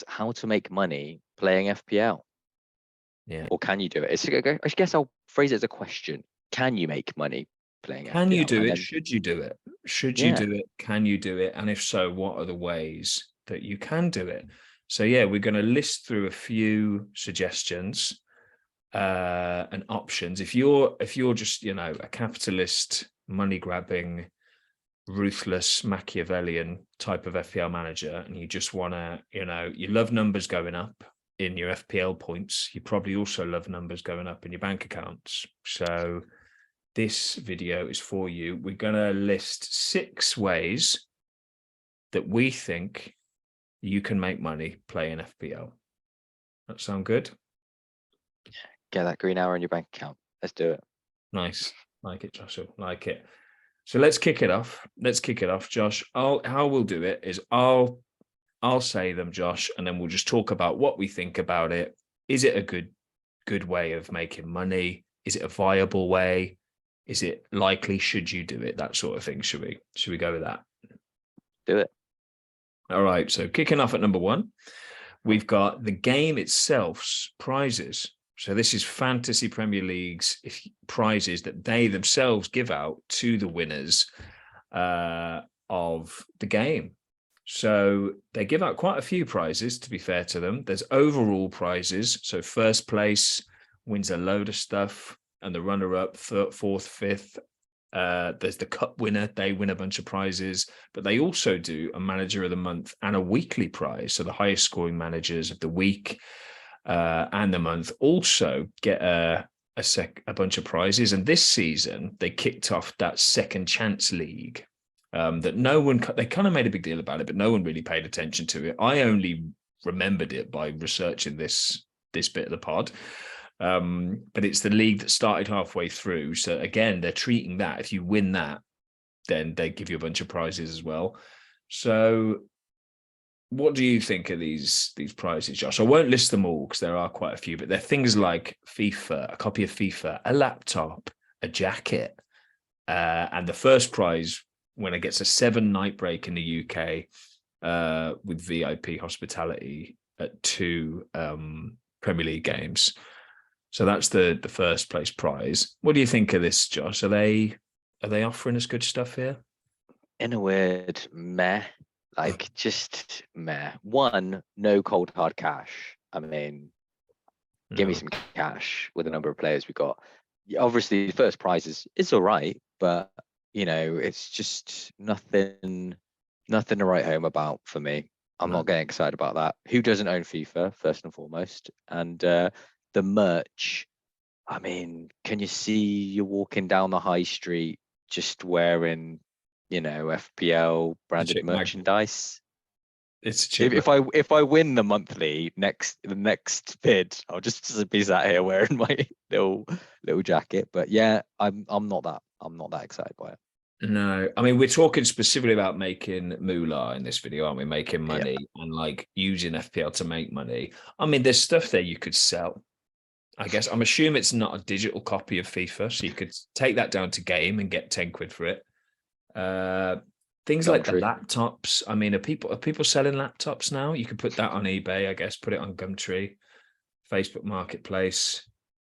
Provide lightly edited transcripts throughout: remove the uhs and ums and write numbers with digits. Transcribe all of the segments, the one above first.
how to make money playing FPL. Yeah. Or can you do it? I guess I'll phrase it as a question. Can you make money playing Can you FPL? do And it? then, Should you do it? Should you yeah, do it? Can you do it? And if so, what are the ways that you can do it? So yeah, we're going to list through a few suggestions and options. If you're just, a capitalist, money grabbing, ruthless Machiavellian type of FPL manager, and you just want to, you love numbers going up in your FPL points, you probably also love numbers going up in your bank accounts. So this video is for you. We're going to list 6 ways that we think you can make money playing FPL. That sound good? get that green hour in your bank account. Let's do it. Nice. Like it, Joshua. Like it. So let's kick it off. Josh. How we'll do it is I'll say them, Josh, and then we'll just talk about what we think about it. Is it a good way of making money? Is it a viable way? Is it likely? Should you do it? That sort of thing. Should we go with that? Do it. All right. So kicking off at number 1, we've got the game itself's prizes. So this is Fantasy Premier League's prizes that they themselves give out to the winners of the game. So they give out quite a few prizes, to be fair to them. There's overall prizes. So first place wins a load of stuff, and the runner-up, fourth, fifth. There's the cup winner. They win a bunch of prizes, but they also do a manager of the month and a weekly prize. So the highest scoring managers of the week and the month also get a bunch of prizes. And this season, they kicked off that second chance league that they kind of made a big deal about it, but no one really paid attention to it. I only remembered it by researching this bit of the pod. But it's the league that started halfway through. So again, they're treating that. If you win that, then they give you a bunch of prizes as well. So what do you think of these prizes, Josh? I won't list them all because there are quite a few, but they're things like FIFA, a copy of FIFA, a laptop, a jacket, and the first prize winner gets a 7-night break in the UK with VIP hospitality at 2 Premier League games. So that's the first place prize. What do you think of this, Josh? Are they offering us good stuff here? In a word, meh. Like, just meh. 1, no cold hard cash. I mean, give me some cash with the number of players we got. Obviously, the first prize is all right, but it's just nothing to write home about for me. I'm not getting excited about that. Who doesn't own FIFA, first and foremost? And the merch, I mean, can you see you walking down the high street just wearing, FPL branded merchandise? It's a chip. If I win the monthly the next bid, I'll just be sat here wearing my little jacket. But yeah, I'm not that excited by it. No, I mean, we're talking specifically about making moolah in this video, aren't we? Making money and like using FPL to make money. I mean, there's stuff there you could sell. I guess I'm assuming it's not a digital copy of FIFA, so you could take that down to game and get 10 quid for it. Things like the laptops. I mean, are people selling laptops now? You could put that on eBay, I guess, put it on Gumtree, Facebook Marketplace.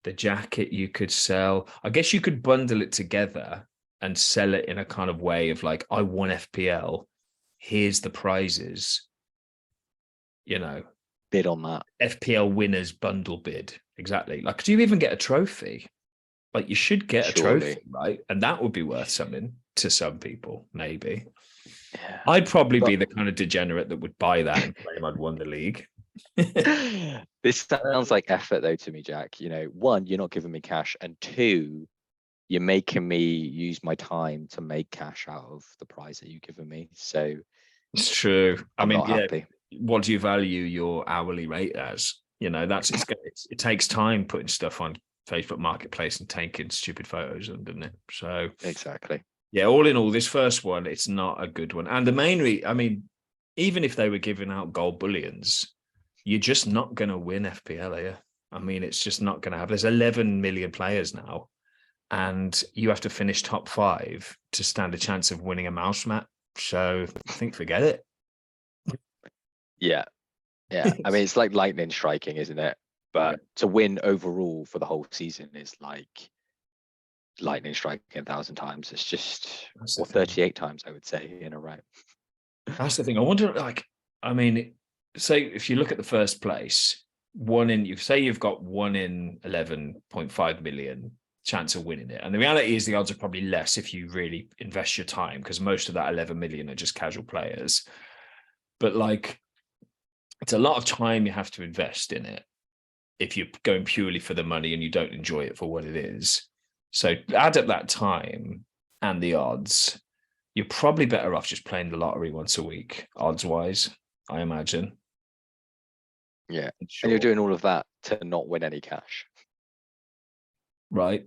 The jacket you could sell. I guess you could bundle it together and sell it in a kind of way of like, I won FPL. Here's the prizes. Bid on that. FPL winners bundle bid. Exactly. Like, do you even get a trophy? Like, you should get a trophy, right? And that would be worth something to some people, maybe. Yeah. I'd probably be the kind of degenerate that would buy that and claim I'd won the league. This sounds like effort, though, to me, Jack. 1, you're not giving me cash, and 2, you're making me use my time to make cash out of the prize that you've given me. So it's true. I'm not happy. What do you value your hourly rate as? It takes time putting stuff on Facebook Marketplace and taking stupid photos, doesn't it? So exactly. Yeah, all in all, this first one, it's not a good one. And the main I mean, even if they were giving out gold bullions, you're just not going to win FPL here. I mean, it's just not going to happen. There's 11 million players now, and you have to finish top 5 to stand a chance of winning a mouse mat. So I think forget it. Yeah. Yeah, I mean, it's like lightning striking, isn't it? Yeah. But to win overall for the whole season is like lightning striking 1,000 times. It's just, That's the or thing. 38 times, I would say, in a row. That's the thing. I wonder, like, I mean, say if you look at the first place, you say you've got 1 in 11.5 million chance of winning it. And the reality is the odds are probably less if you really invest your time, because most of that 11 million are just casual players. But like, it's a lot of time you have to invest in it if you're going purely for the money and you don't enjoy it for what it is. So add up that time and the odds, you're probably better off just playing the lottery once a week, odds wise, I imagine. Yeah. Sure. And you're doing all of that to not win any cash. Right.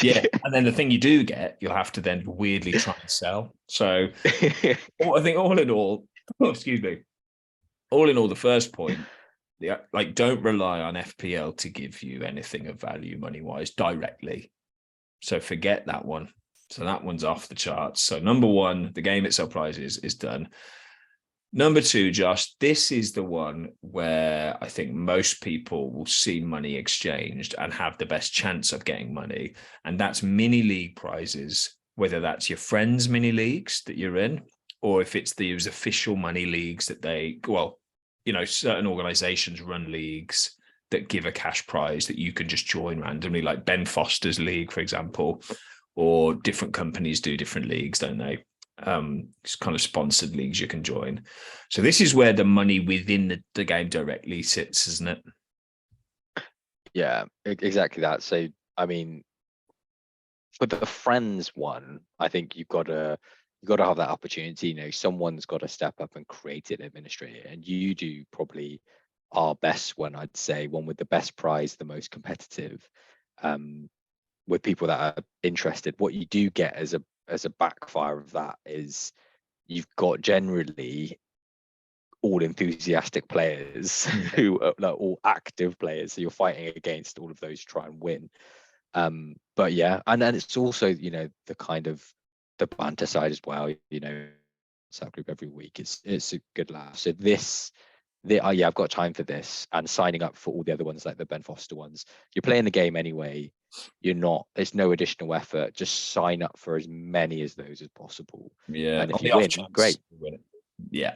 Yeah. And then the thing you do get, you'll have to then weirdly try and sell. So I think all in all, excuse me, all in all, the first point, yeah, like don't rely on FPL to give you anything of value money wise directly. So forget that one. So that one's off the charts. So number one, the game itself prizes is done. Number two, Josh, this is the one where I think most people will see money exchanged and have the best chance of getting money. And that's mini league prizes, whether that's your friends' mini leagues that you're in, or if it's these official money leagues that certain organizations run leagues that give a cash prize that you can just join randomly, like Ben Foster's league, for example, or different companies do different leagues, don't they? It's kind of sponsored leagues you can join. So this is where the money within the game directly sits, isn't it? Yeah, exactly that. So, I mean, for the friends one, I think you've got to have that opportunity. You know, someone's got to step up and create it, administrate it, and you do probably our best one. I'd say one with the best prize, the most competitive, with people that are interested. What you do get as a backfire of that is you've got generally all enthusiastic players who are like all active players. So you're fighting against all of those to try and win. But yeah, and then it's also, you know, the kind of the banter side as well, you know, subgroup every week. It's a good laugh. So yeah, I've got time for this, and signing up for all the other ones like the Ben Foster ones. You're playing the game anyway. It's no additional effort. Just sign up for as many as those as possible. Yeah. And if On you the off win, chance great. you win it. Yeah.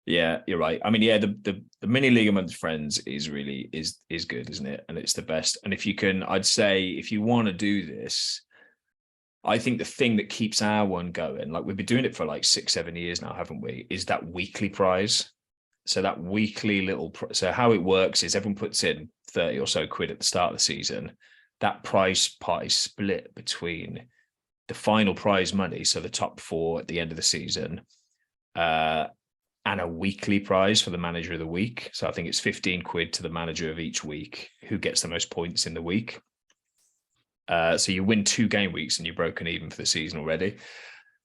Yeah, you're right. I mean, yeah, the mini league amongst friends is really is good, isn't it? And it's the best. And if you can, I'd say if you want to do this, I think the thing that keeps our one going, like we've been doing it for like 6-7 years now, haven't we? Is that weekly prize. So that weekly so how it works is everyone puts in 30 or so quid at the start of the season. That prize pot is split between the final prize money, so the top four at the end of the season, and a weekly prize for the manager of the week. So I think it's 15 quid to the manager of each week who gets the most points in the week. So you win 2 game weeks and you're broken even for the season already.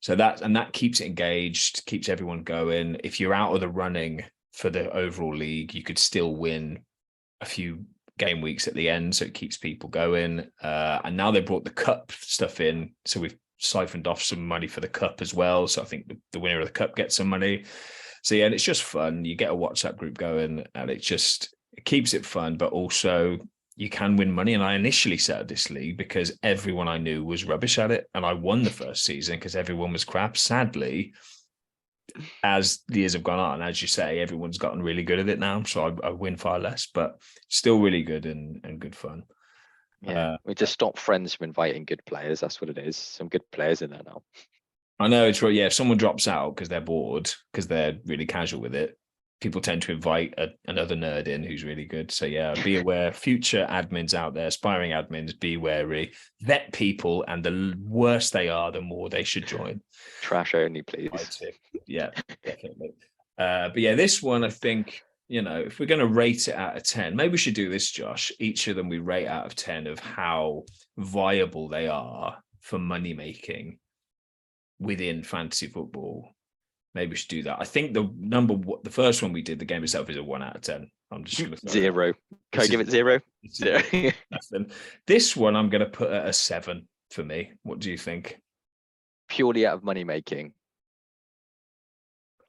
So that keeps it engaged, keeps everyone going. If you're out of the running for the overall league, you could still win a few game weeks at the end. So it keeps people going. And now they brought the cup stuff in. So we've siphoned off some money for the cup as well. So I think the winner of the cup gets some money. So yeah, and it's just fun. You get a WhatsApp group going and it keeps it fun, but also you can win money. And I initially set up this league because everyone I knew was rubbish at it. And I won the first season because everyone was crap. Sadly, as the years have gone on, as you say, everyone's gotten really good at it now. So I win far less, but still really good and good fun. Yeah, we just stop friends from inviting good players. That's what it is. Some good players in there now. I know it's right. Yeah, if someone drops out because they're bored, because they're really casual with it, people tend to invite another nerd in who's really good. So yeah, be aware. Future admins out there, aspiring admins, be wary. Vet people, and the worse they are, the more they should join. Trash only, please. Yeah, definitely. But yeah, this one, I think, you know, if we're going to rate it out of 10, maybe we should do this, Josh. Each of them we rate out of 10 of how viable they are for money making within fantasy football. Maybe we should do that. I think the first one we did, the game itself, is a 1 out of 10. I'm just going to 0. Can I give it 0? 0. This one I'm going to put at a 7 for me. What do you think? Purely out of money making.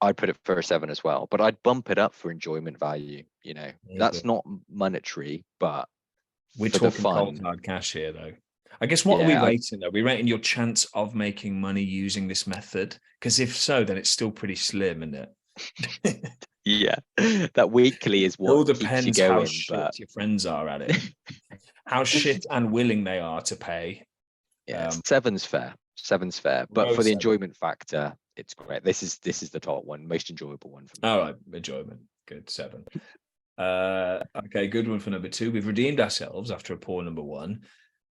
I'd put it for a 7 as well, but I'd bump it up for enjoyment value. You know, that's not monetary, but We're for the talking cold fun. hard cash here, though. I guess what are we Yeah, rating? Are we rating your chance of making money using this method? Because if so, then it's still pretty slim, isn't it? yeah, that weekly is It all what keeps you depends how going. But shit your friends are at it, how shit and willing they are to pay. yeah, seven's fair. Seven's fair, but Row for the seven. enjoyment factor, it's great. This is the top one, most enjoyable one for me. All right, enjoyment. Good, 7. Okay, good one for number 2. We've redeemed ourselves after a poor number 1.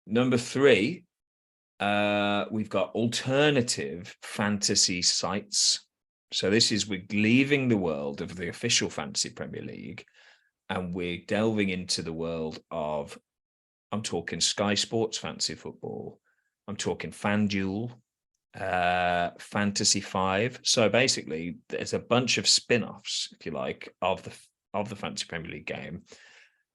Number 3, we've got alternative fantasy sites. So this is we're leaving the world of the official Fantasy Premier League and we're delving into the world of, I'm talking Sky Sports Fantasy Football, I'm talking FanDuel, Fantasy 5. So basically there's a bunch of spin-offs, if you like, of the Fantasy Premier League game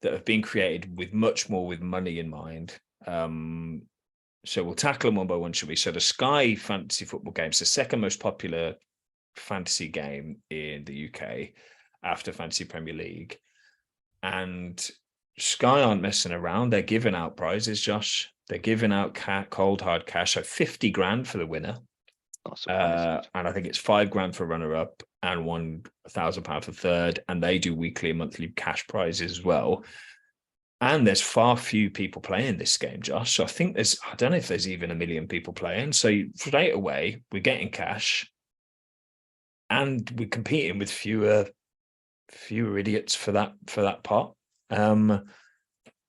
that have been created with much more with money in mind. So we'll tackle them one by one, shall we? So the Sky Fantasy Football game is the second most popular fantasy game in the UK after Fantasy Premier League. And Sky aren't messing around. They're giving out prizes, Josh. They're giving out cold hard cash. So 50 grand for the winner. Not surprised. And I think it's 5 grand for runner up and £1,000 for third. And they do weekly and monthly cash prizes as well. And there's far few people playing this game, Josh. So I think I don't know if there's even 1 million people playing. So straight away, we're getting cash and we're competing with fewer idiots for that pot.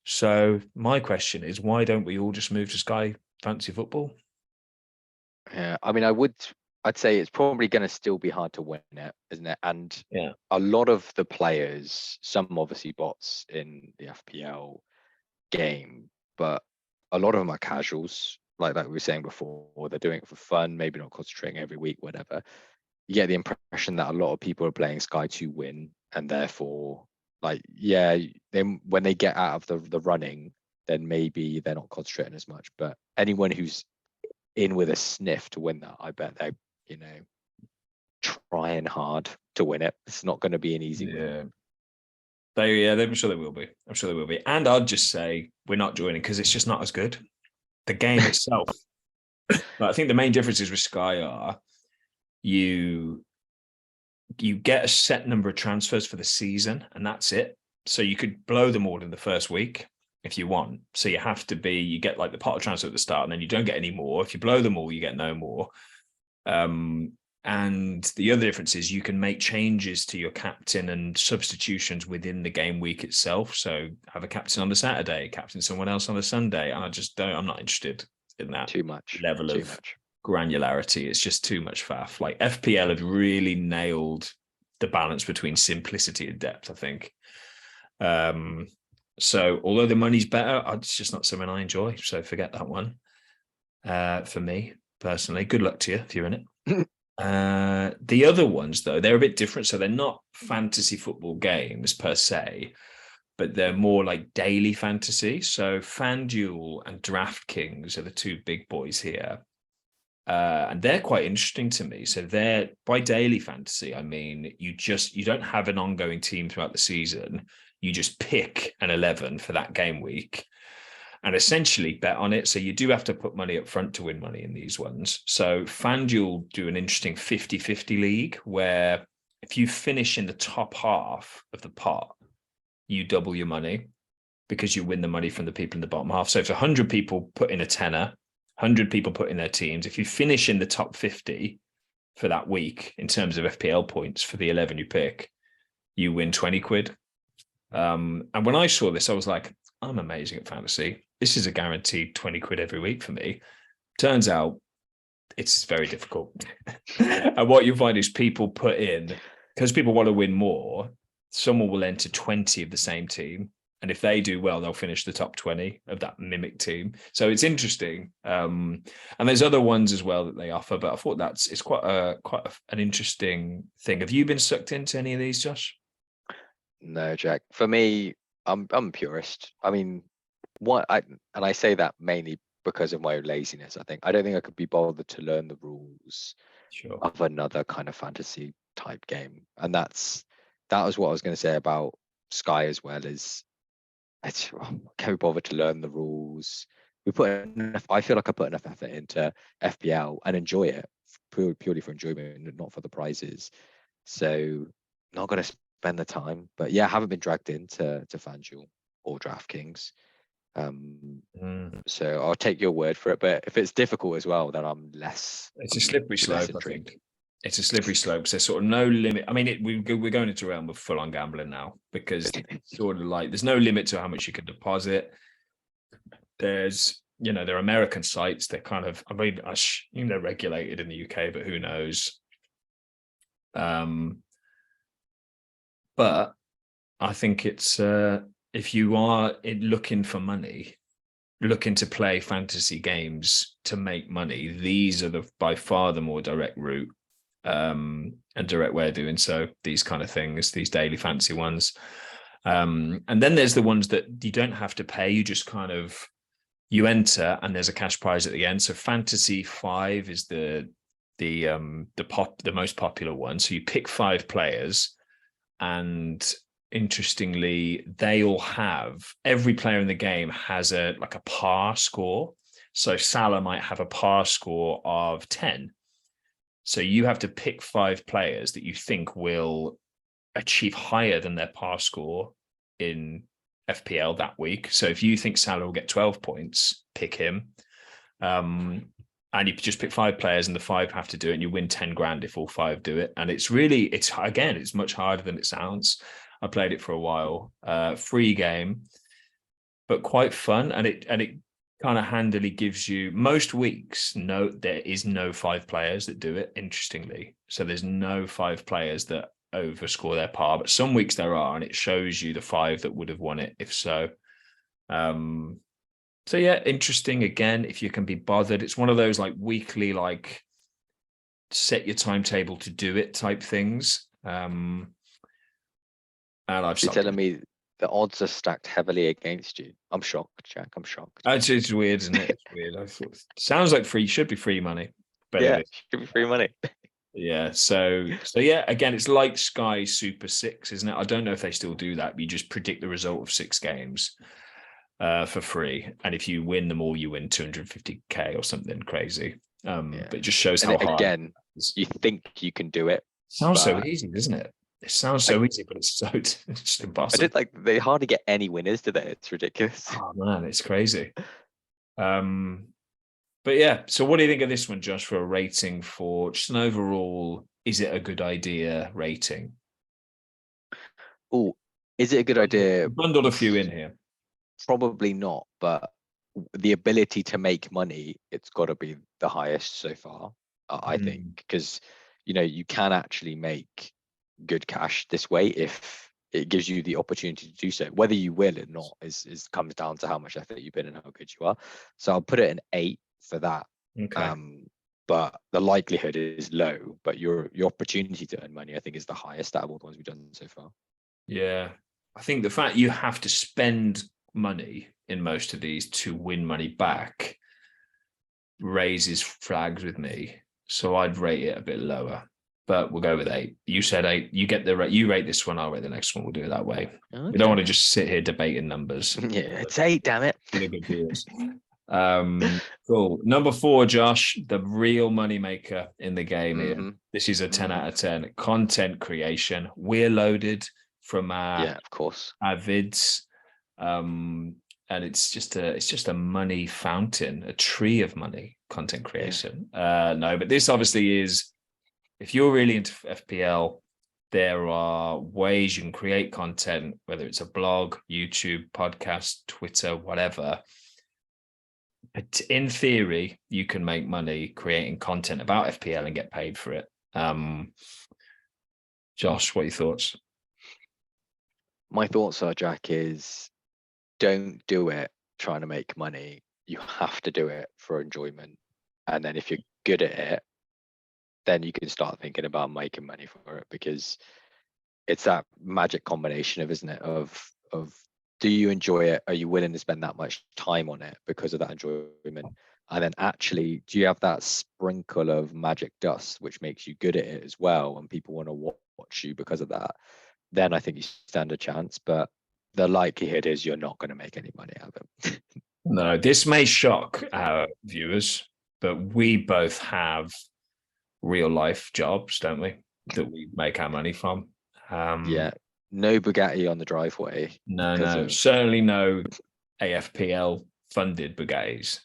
So my question is, why don't we all just move to Sky Fantasy Football? Yeah, I mean, I'd say it's probably going to still be hard to win it, isn't it? And Yeah, a lot of the players, some obviously bots in the FPL game, but a lot of them are casuals, like we were saying before, or they're doing it for fun, maybe not concentrating every week, whatever. You get the impression that a lot of people are playing Sky to win, and therefore, like, yeah, then when they get out of the running, then maybe they're not concentrating as much. But anyone who's in with a sniff to win that, I bet they're, trying hard to win it. It's not going to be an easy win. I'm sure they will be. I'm sure they will be. And I'd just say we're not joining because it's just not as good. The game itself. But I think the main differences with Sky are you get a set number of transfers for the season, and that's it. So you could blow them all in the first week if you want. So you get like the pot of transfer at the start, and then you don't get any more. If you blow them all, you get no more. And the other difference is you can make changes to your captain and substitutions within the game week itself. So have a captain on the Saturday, captain someone else on the Sunday. And I'm not interested in that Too much level of granularity. It's just too much faff. Like FPL have really nailed the balance between simplicity and depth, I think. So although the money's better, it's just not something I enjoy. So forget that one. For me personally, good luck to you if you're in it. The other ones, though, they're a bit different. So they're not fantasy football games per se, but they're more like daily fantasy. So FanDuel and DraftKings are the two big boys here. And they're quite interesting to me. So they're, by daily fantasy, I mean, you don't have an ongoing team throughout the season. You just pick an 11 for that game week and essentially bet on it. So you do have to put money up front to win money in these ones. So FanDuel do an interesting 50-50 league where if you finish in the top half of the pot, you double your money because you win the money from the people in the bottom half. So if 100 people put in a tenner, 100 people put in their teams, if you finish in the top 50 for that week in terms of FPL points for the 11 you pick, you win 20 quid. And when I saw this, I was like, I'm amazing at fantasy. This is a guaranteed 20 quid every week for me. Turns out it's very difficult. And what you find is people put in, because people want to win more, someone will enter 20 of the same team. And if they do well, they'll finish the top 20 of that mimic team. So it's interesting. And there's other ones as well that they offer, but I thought it's quite an interesting thing. Have you been sucked into any of these, Josh? No, Jack. For me, I'm a purist. I mean, I say that mainly because of my laziness. I don't think I could be bothered to learn the rules Sure. of another kind of fantasy type game. And that was what I was going to say about Sky as well, is can we bother to learn the rules? I feel like I put enough effort into FPL and enjoy it purely for enjoyment, not for the prizes. So not going to spend the time, but yeah, I haven't been dragged into FanDuel or DraftKings. So I'll take your word for it. But if it's difficult as well, then I'm less. It's a slippery slope, I think. It's a slippery slope. So there's sort of no limit. I mean, we're going into a realm of full on gambling now, because it's sort of like there's no limit to how much you can deposit. There's, there are American sites. They're kind of, I mean, they're regulated in the UK, but who knows? But I think it's if you are looking for money, looking to play fantasy games to make money, these are by far the more direct route and direct way of doing so. These kind of things, these daily fantasy ones, and then there's the ones that you don't have to pay. You just kind of enter, and there's a cash prize at the end. So Fantasy 5 is the most popular one. So you pick 5 players, and interestingly, every player in the game has a par score. So Salah might have a par score of 10. So you have to pick 5 players that you think will achieve higher than their par score in FPL that week. So if you think Salah will get 12 points, pick him. And you just pick 5 players, and the 5 have to do it, and you win 10 grand if all 5 do it. And it's much harder than it sounds. I played it for a while. Free game, but quite fun. And it kind of handily gives you, most weeks, there is no 5 players that do it, interestingly. So there's no 5 players that overscore their par, but some weeks there are, and it shows you the 5 that would have won it if so. So yeah, interesting. Again, if you can be bothered, it's one of those weekly, set your timetable to do it type things. And I've You're telling me the odds are stacked heavily against you. I'm shocked, Jack. I'm shocked. It's weird, isn't it? It's weird. I thought, sounds like should be free money. But yeah, it should be free money. Yeah. So yeah, again, it's like Sky Super 6, isn't it? I don't know if they still do that, but you just predict the result of 6 games for free. And if you win them all, you win 250k or something crazy. But it just shows how hard. Again, you think you can do it. Sounds so easy, doesn't it? It sounds so easy, but it's just impossible. They hardly get any winners, do they? It's ridiculous. Oh man, it's crazy. But yeah, so what do you think of this one, Josh, for a rating, for just an overall, is it a good idea rating? Oh, is it a good idea? Bundled a few in here. Probably not, but the ability to make money, it's got to be the highest so far, I think, because, you can actually make good cash this way if it gives you the opportunity to do so. Whether you will or not is comes down to how much effort you put in and how good you are. So I'll put it an 8 for that. Okay. But the likelihood is low, but your opportunity to earn money, I think, is the highest out of all the ones we've done so far. Yeah, I think the fact you have to spend money in most of these to win money back raises flags with me. So I'd rate it a bit lower, but we'll go with 8. You said 8. You get the rate. You rate this one. I'll rate the next one. We'll do it that way. Okay. We don't want to just sit here debating numbers. Yeah, it's 8. Damn it. Really good viewers. Cool. Number 4, Josh, the real money maker in the game here. This is a 10 out of 10. Content creation. We're loaded from of course, our vids. And it's just a money fountain, a tree of money, content creation. No, but this obviously is, if you're really into FPL, there are ways you can create content, whether it's a blog, YouTube, podcast, Twitter, whatever. But in theory, you can make money creating content about FPL and get paid for it. Josh, what are your thoughts? My thoughts are, Jack, is don't do it trying to make money. You have to do it for enjoyment. And then if you're good at it, then you can start thinking about making money for it, because it's that magic combination of, isn't it, of do you enjoy it? Are you willing to spend that much time on it because of that enjoyment? And then actually, do you have that sprinkle of magic dust, which makes you good at it as well, and people want to watch you because of that? Then I think you stand a chance. But the likelihood is you're not going to make any money out of it. No, this may shock our viewers, but we both have real life jobs, don't we? That we make our money from. Yeah, no Bugatti on the driveway. No, certainly no AFPL funded Bugattis.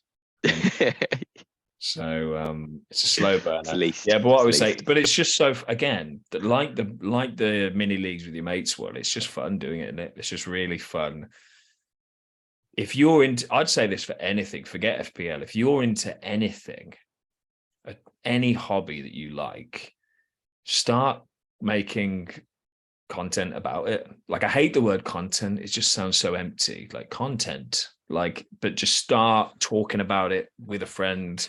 So it's a slow burner. least, yeah, but what I would least. say, but it's just so again that like the mini leagues with your mates one, it's just fun doing it, isn't it? It's just really fun. If you're into, I'd say this for anything, forget FPL. If you're into anything, any hobby that you like, start making content about it. Like I hate the word content. It just sounds so empty. Like content. Like, but just start talking about it with a friend,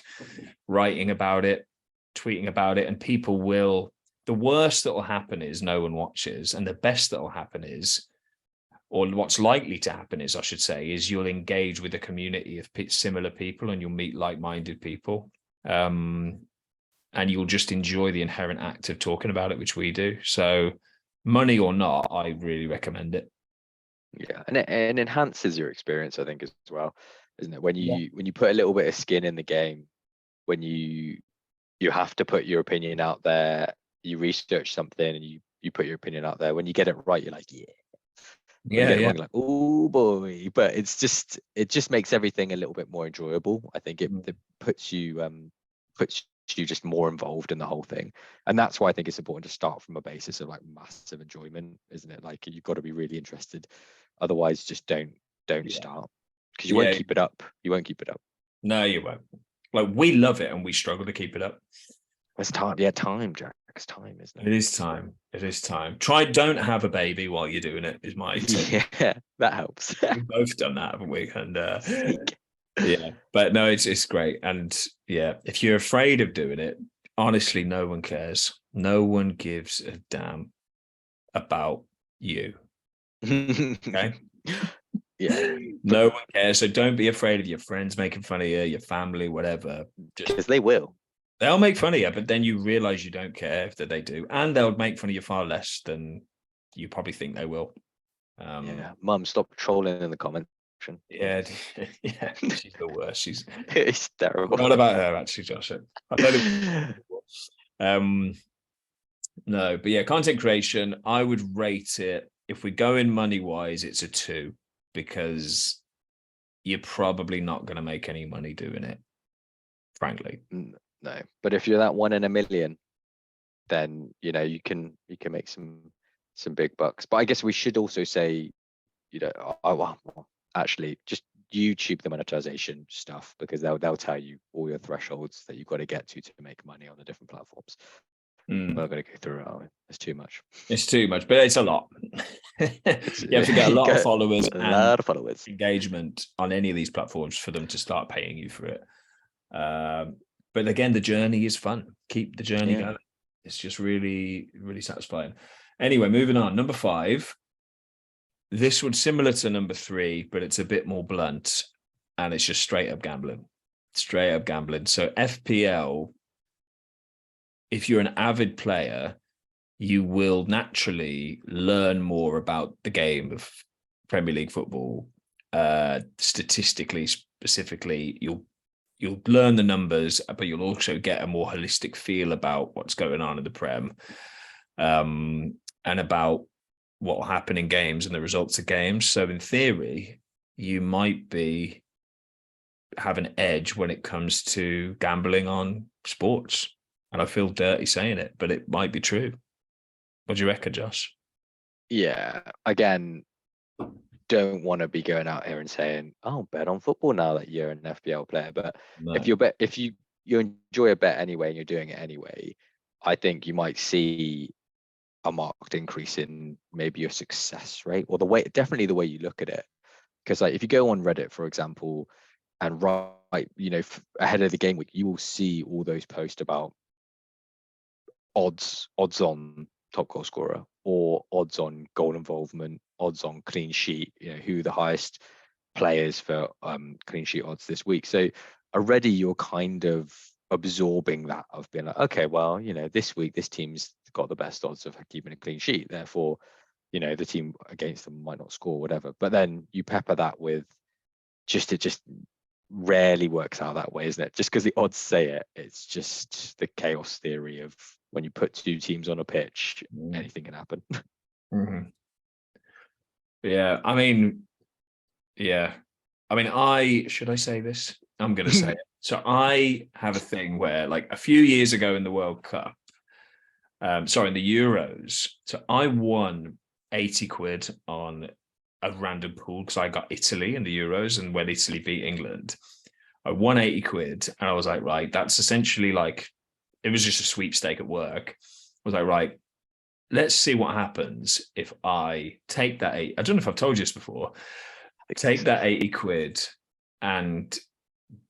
writing about it, tweeting about it, and people will. The worst that will happen is no one watches, and the best that will happen is, or what's likely to happen is, I should say, is you'll engage with a community of similar people, and you'll meet like-minded people, and you'll just enjoy the inherent act of talking about it, which we do. So, money or not, I really recommend it. Yeah, and it enhances your experience, I think, as well, isn't it? When you put a little bit of skin in the game, when you have to put your opinion out there, you research something and you put your opinion out there. When you get it right, you're like, yeah. When you get it wrong, you're like, oh boy. But it just makes everything a little bit more enjoyable. I think it puts you just more involved in the whole thing. And that's why I think it's important to start from a basis of like massive enjoyment, isn't it? Like you've got to be really interested. Otherwise, just don't start, because you won't keep it up. You won't keep it up. No, you won't. Like we love it and we struggle to keep it up. It's time. Yeah, time, Jack. It's time, isn't it? It is time. It is time. Don't have a baby while you're doing it, is my tip. Yeah, that helps. We've both done that, haven't we? And yeah, but no, it's great. And yeah, if you're afraid of doing it, honestly, no one cares. No one gives a damn about you. Okay. Yeah. No one cares. So don't be afraid of your friends making fun of you, your family, whatever. Because they will. They'll make fun of you, but then you realize you don't care if they do. And they'll make fun of you far less than you probably think they will. Yeah. Mum, stop trolling in the comment section. Yeah. Yeah. She's the worst. She's it's terrible. Not about her, actually, Josh. I don't no, but yeah, content creation, I would rate it, if we go in money wise, it's a 2, because you're probably not going to make any money doing it, frankly. No, but if you're that 1 in a million, then you can make some big bucks. But I guess we should also say, well, actually, just YouTube the monetization stuff, because they'll tell you all your thresholds that you've got to get to make money on the different platforms. We're not going to go through it, are we? It's too much. It's too much, but it's a lot. You have to get a lot of followers, engagement on any of these platforms for them to start paying you for it. But again, the journey is fun. Keep the journey going. It's just really, really satisfying. Anyway, moving on. Number 5. This one's similar to number 3, but it's a bit more blunt, and it's just straight up gambling. Straight up gambling. So FPL, if you're an avid player, you will naturally learn more about the game of Premier League football. Statistically, specifically, you'll learn the numbers, but you'll also get a more holistic feel about what's going on in the Prem, and about what will happen in games and the results of games. So in theory, you might have an edge when it comes to gambling on sports. And I feel dirty saying it, but it might be true. What do you reckon, Josh? Yeah. Again, don't want to be going out here and saying, "Oh, bet on football now that you're an FPL player." But if you enjoy a bet anyway and you're doing it anyway, I think you might see a marked increase in maybe your success rate, or definitely the way you look at it. Because like if you go on Reddit, for example, and write, ahead of the game week, you will see all those posts about odds on top goal scorer, or odds on goal involvement, odds on clean sheet, who the highest players for clean sheet odds this week. So already you're kind of absorbing that of being like, okay, well, this week this team's got the best odds of keeping a clean sheet. Therefore, the team against them might not score, whatever. But then you pepper that with it just rarely works out that way, isn't it? Just because the odds say it, it's just the chaos theory of when you put two teams on a pitch, anything can happen. Mm-hmm. Yeah, I mean, should I say this? I'm going to say it. So I have a thing where, like, a few years ago in the World Cup, in the Euros, so I won 80 quid on a random pool because I got Italy in the Euros, and when Italy beat England, I won 80 quid, and I was like, right, that's essentially like, it was just a sweepstake at work. I was like, right, let's see what happens if I take that I don't know if I've told you this before. Take that 80 quid and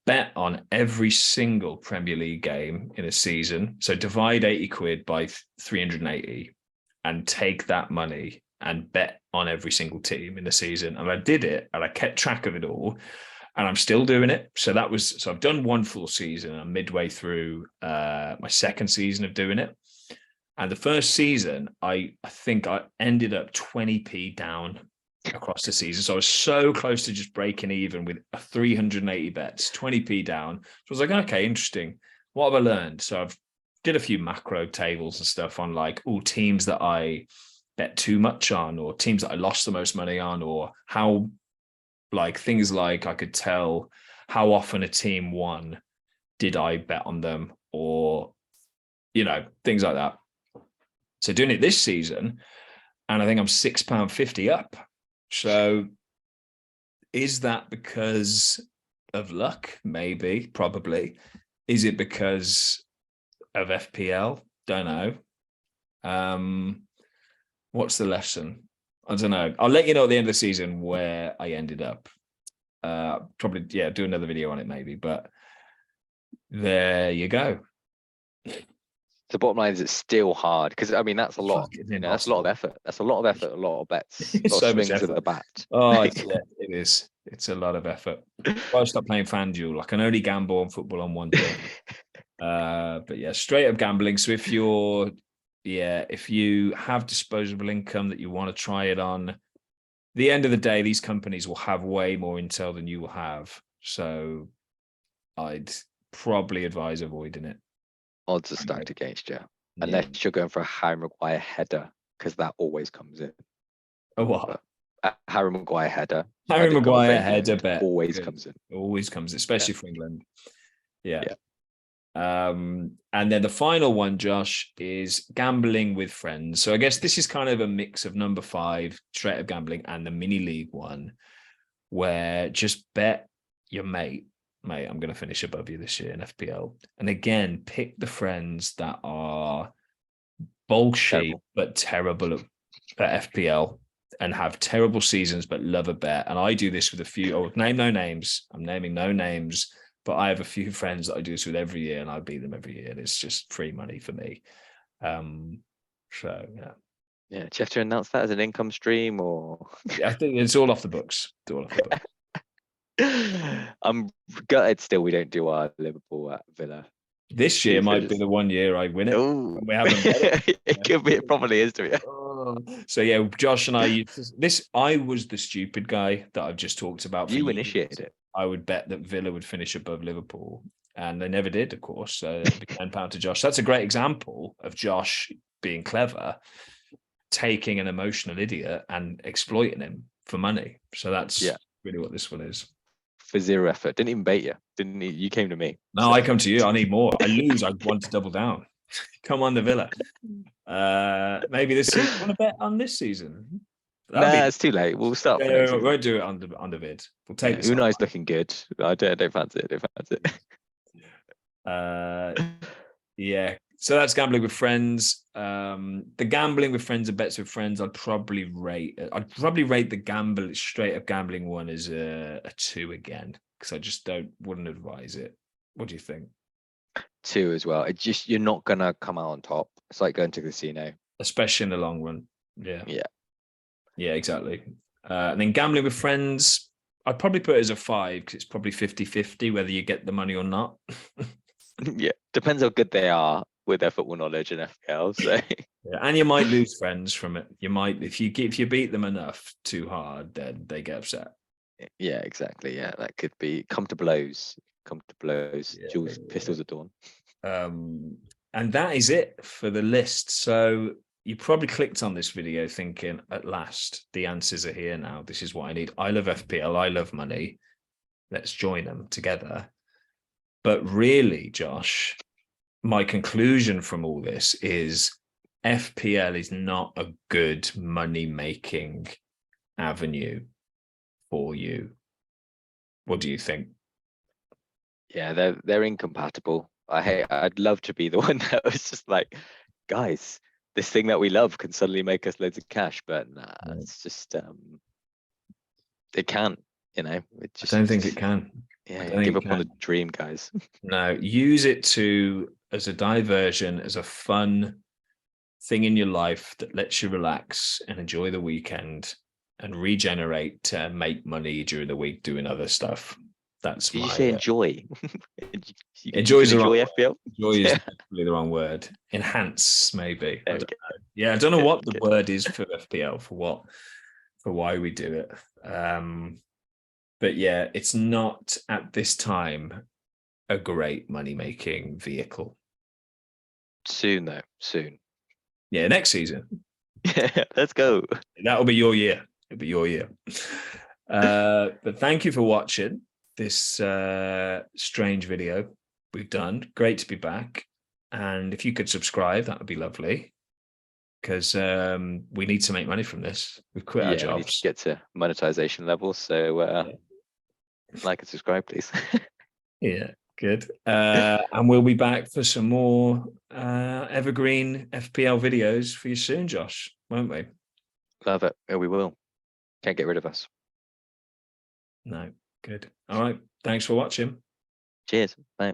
bet on every single Premier League game in a season. So divide 80 quid by 380 and take that money and bet on every single team in the season. And I did it, and I kept track of it all, and I'm still doing it. So I've done one full season. I'm midway through my second season of doing it. And the first season, I think I ended up 20p down across the season. So I was so close to just breaking even with 380 bets, 20p down. So I was like, okay, interesting. What have I learned? So I've did a few macro tables and stuff on like all teams that I bet too much on, or teams that I lost the most money on, or how, like, things like I could tell how often a team won, did I bet on them, or, things like that. So doing it this season, and I think I'm £6.50 up. So is that because of luck? Maybe, probably. Is it because of FPL? Don't know. What's the lesson? I don't know. I'll let you know at the end of the season where I ended up. Probably, do another video on it maybe. But there you go. The bottom line is it's still hard because, I mean, that's a lot. That's a lot of effort. That's a lot of effort, a lot of bets, a lot So of much swings effort. of the bat. Oh, it is. It's a lot of effort. I stopped playing FanDuel. I can only gamble on football on one thing. But yeah, straight up gambling. So if you have disposable income that you want to try it on, the end of the day, these companies will have way more intel than you will have. So I'd probably advise avoiding it. Odds are stacked against you, unless you're going for a Harry Maguire header, because that always comes in. A what? A Harry Maguire header. Harry Maguire header bet always comes in. Always comes, especially for England. Yeah. And then the final one, Josh, is gambling with friends. So I guess this is kind of a mix of number 5, straight up gambling, and the mini league one, where just bet your mate, I'm going to finish above you this year in FPL. And again, pick the friends that are bullshit but terrible at FPL and have terrible seasons but love a bet. And I do this with a few. I'll name no names. I'm naming no names. But I have a few friends that I do this with every year, and I beat them every year. And it's just free money for me. So yeah. Yeah. Do you have to announce that as an income stream, or? I think it's all off the books. It's all off the books. I'm gutted still we don't do our Liverpool at Villa. This year might be the one year I win it. We haven't it could be. It probably is to be. So yeah, Josh and I was the stupid guy that I've just talked about. You initiated it. I would bet that Villa would finish above Liverpool, and they never did, of course. So it'd be £10 to Josh. That's a great example of Josh being clever, taking an emotional idiot and exploiting him for money. So that's really what this one is. For zero effort. Didn't even bait you. Didn't he? You came to me. No, I come to you. I need more. I lose. I want to double down. Come on, the Villa. Maybe this season. Want to bet on this season? It's too late. We'll start. We won't do it on the vid. We'll take this. Unai's looking good. I don't fancy it. Yeah. So that's gambling with friends. The gambling with friends and bets with friends, I'd probably rate the straight up gambling one as a 2 again, because I just wouldn't advise it. What do you think? 2 as well. You're not gonna come out on top. It's like going to the casino, especially in the long run. Yeah, exactly. And then gambling with friends, I'd probably put it as a 5 because it's probably 50-50 whether you get the money or not. Yeah, depends how good they are with their football knowledge in FPL. So Yeah, and you might lose friends from it. You might if you beat them enough too hard, then they get upset. yeah, exactly. Yeah, that could be come to blows. Come to blows. Yeah, Jules, pistols at dawn. And that is it for the list. So you probably clicked on this video thinking, at last, the answers are here now. This is what I need. I love FPL. I love money. Let's join them together. But really, Josh, my conclusion from all this is FPL is not a good money-making avenue for you. What do you think? Yeah, they're incompatible. I'd love to be the one that was just like, guys, this thing that we love can suddenly make us loads of cash, but nah, it's just it can't, It I just don't think it can. yeah, give up on the dream, guys. No, use it as a diversion, as a fun thing in your life that lets you relax and enjoy the weekend and regenerate to make money during the week doing other stuff. That's Did my you say enjoy? enjoy is enjoy FPL? enjoy is probably the wrong word. Enhance, maybe. I don't know. Yeah, I don't know Good, what the good. word is for FPL for why we do it. But yeah, it's not at this time a great money-making vehicle. Soon though, soon. Yeah, next season. Yeah, let's go. That'll be your year. It'll be your year. But thank you for watching this strange video we've done. Great to be back. And if you could subscribe, that would be lovely. Because we need to make money from this. We've quit our Yeah, we need to jobs. get to monetization levels. So like and subscribe, please. Yeah, good. And we'll be back for some more evergreen FPL videos for you soon, Josh, won't we? Love it. Yeah, we will. Can't get rid of us. No, good. All right. Thanks for watching. Cheers. Bye.